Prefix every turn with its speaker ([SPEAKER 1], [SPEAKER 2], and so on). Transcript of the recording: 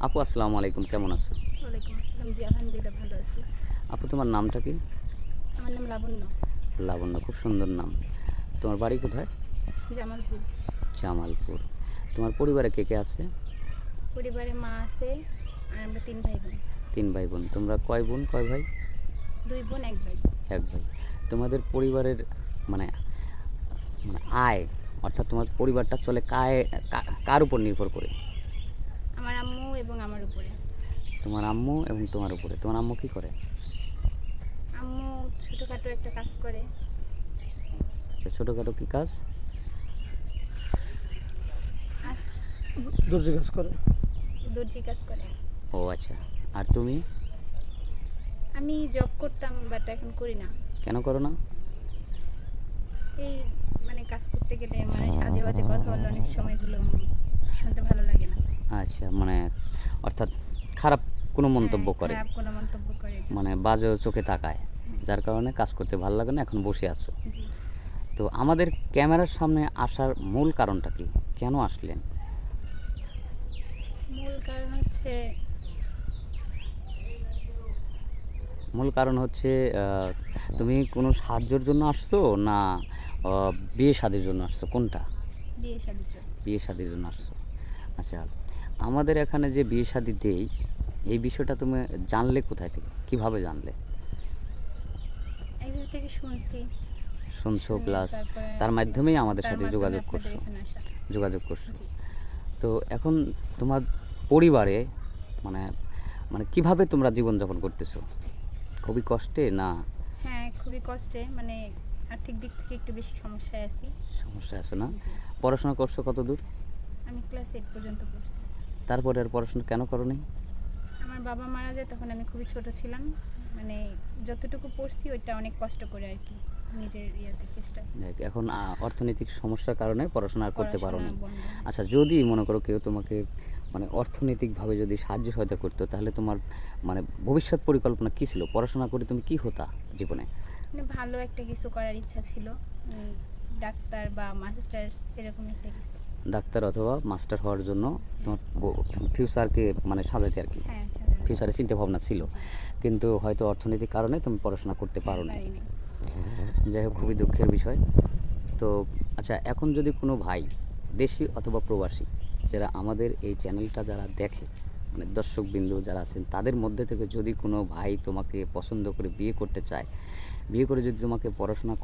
[SPEAKER 1] আপু আসসালামু আলাইকুম, কেমন আছো?
[SPEAKER 2] ওয়ালাইকুম আসসালাম। জি, আলহামদুলিল্লাহ ভালো আছি।
[SPEAKER 1] আপু তোমার নামটা কি?
[SPEAKER 2] আমার নাম লাবণ্য।
[SPEAKER 1] লাবণ্য, খুব সুন্দর নাম। তোমার বাড়ি কোথায়?
[SPEAKER 2] জামালপুর।
[SPEAKER 1] জামালপুর। তোমার পরিবারে কে কে আছে?
[SPEAKER 2] পরিবারে মা আছে আর আমরা 3 ভাই বোন।
[SPEAKER 1] 3 ভাই বোন। তোমরা কয় বোন কয় ভাই?
[SPEAKER 2] 2 বোন 1 ভাই।
[SPEAKER 1] 1 ভাই। তোমাদের পরিবারের মানে মানে আয়, অর্থাৎ তোমার পরিবারটা চলে কার উপর নির্ভর করে?
[SPEAKER 2] আমার আম্মু এবং আমার উপরে।
[SPEAKER 1] তোমার আম্মু এবং তোমার উপরে। তোমার আম্মু কি করে?
[SPEAKER 2] আম্মু ছোটোখাটো একটা কাজ করে।
[SPEAKER 1] আচ্ছা, ছোটোখাটো কী কাজ?
[SPEAKER 2] আস
[SPEAKER 3] দর্জি কাজ করে।
[SPEAKER 2] দর্জি কাজ করে।
[SPEAKER 1] ও আচ্ছা। আর তুমি?
[SPEAKER 2] আমি জব করতাম বাট এখন করি না।
[SPEAKER 1] কেন করো না?
[SPEAKER 2] এই মানে কাজ করতে গেলে মানে সাজে বাজে কথা বললে অনেক সময়গুলো শুনতে ভালো লাগে না।
[SPEAKER 1] আচ্ছা, মানে অর্থাৎ খারাপ কোনো মন্তব্য করে,
[SPEAKER 2] খারাপ কোনো মন্তব্য করে যে।
[SPEAKER 1] মানে বাজে চোখে তাকায়, যার কারণে কাজ করতে ভালো লাগে না, এখন বসে আছো।
[SPEAKER 2] জি।
[SPEAKER 1] তো আমাদের ক্যামেরার সামনে আসার মূল কারণটা কি? কেন আসলেন?
[SPEAKER 2] মূল কারণ হচ্ছে
[SPEAKER 1] মূল কারণ হচ্ছে তুমি কোনো সাহায্যের জন্য আসছো, না বিয়ে শাদির জন্য আসছো, কোনটা?
[SPEAKER 2] বিয়ে শাদীর জন্য।
[SPEAKER 1] বিয়ে শাদির জন্য আসছো। আচ্ছা, আমাদের এখানে যে বিয়ে শাদি দেই, এই বিষয়টা তুমি জানলে কোথায় থেকে, কিভাবে জানলে?
[SPEAKER 2] একজন থেকে শুনছি।
[SPEAKER 1] শুনছো,
[SPEAKER 2] শুনে
[SPEAKER 1] প্লাস
[SPEAKER 2] তারপরে
[SPEAKER 1] তার মাধ্যমেই আমাদের
[SPEAKER 2] তার
[SPEAKER 1] সাথে
[SPEAKER 2] মাধ্যমে
[SPEAKER 1] যোগাযোগ
[SPEAKER 2] আপনাদের
[SPEAKER 1] করছো।
[SPEAKER 2] এখানে আসা।
[SPEAKER 1] যোগাযোগ করছো।
[SPEAKER 2] জি।
[SPEAKER 1] তো এখন তোমার পরিবারে মানে মানে কিভাবে তোমরা জীবনযাপন করতেছো? খুবই কষ্টে, না
[SPEAKER 2] হ্যাঁ, খুবই কষ্টে, মানে আর্থিক দিক থেকে একটু বেশি সমস্যায় আছি।
[SPEAKER 1] সমস্যা আছে না?
[SPEAKER 2] জি।
[SPEAKER 1] পড়াশোনা করছো কত দূর?
[SPEAKER 2] আমি ক্লাস 8 পর্যন্ত পড়ছি।
[SPEAKER 1] তারপরে আর পড়াশোনা কেন করো নি?
[SPEAKER 2] আমার বাবা মারা যায় তখন আমি খুবই ছোট ছিলাম। মানে যতটুকু পড়ছি ওইটা অনেক কষ্ট করে আর কি, নিজের ইয়াতে চেষ্টা।
[SPEAKER 1] এখন অর্থনৈতিক সমস্যার কারণে পড়াশোনা আর করতে পারো নি।
[SPEAKER 2] পড়াশোনা বন্ধ।
[SPEAKER 1] আচ্ছা, যদি মনে করো কেউ তোমাকে মানে অর্থনৈতিকভাবে যদি সাহায্য সহায়তা করতো, তাহলে তোমার মানে ভবিষ্যৎ পরিকল্পনা কী ছিল? পড়াশোনা করে তুমি কী হতা জীবনে?
[SPEAKER 2] মানে ভালো একটা কিছু করার ইচ্ছা ছিল। ডাক্তার বা মাস্টার্স এরকম একটা কিছু।
[SPEAKER 1] ডাক্তার অথবা মাস্টার হওয়ার জন্য তোমার ফিউচারকে মানে সাজাতে আর কি,
[SPEAKER 2] হ্যাঁ, সাজানো।
[SPEAKER 1] ফিউচারে চিন্তা ভাবনা ছিল,
[SPEAKER 2] জি।
[SPEAKER 1] কিন্তু হয়তো অর্থনৈতিক কারণে তুমি পড়াশোনা করতে
[SPEAKER 2] হ্যাঁ,
[SPEAKER 1] পারো নি।
[SPEAKER 2] পারিনি।
[SPEAKER 1] যাই হোক, খুবই দুঃখের বিষয়। তো আচ্ছা, এখন যদি কোনো ভাই দেশি অথবা প্রবাসী, যারা আমাদের এই চ্যানেলটা যারা দেখে, মানে দর্শকবিন্দু যারা আছেন, তাদের মধ্যে থেকে যদি কোনো ভাই তোমাকে পছন্দ করে বিয়ে করতে চায়, বিয়ে করে যদি তোমাকে পড়াশোনা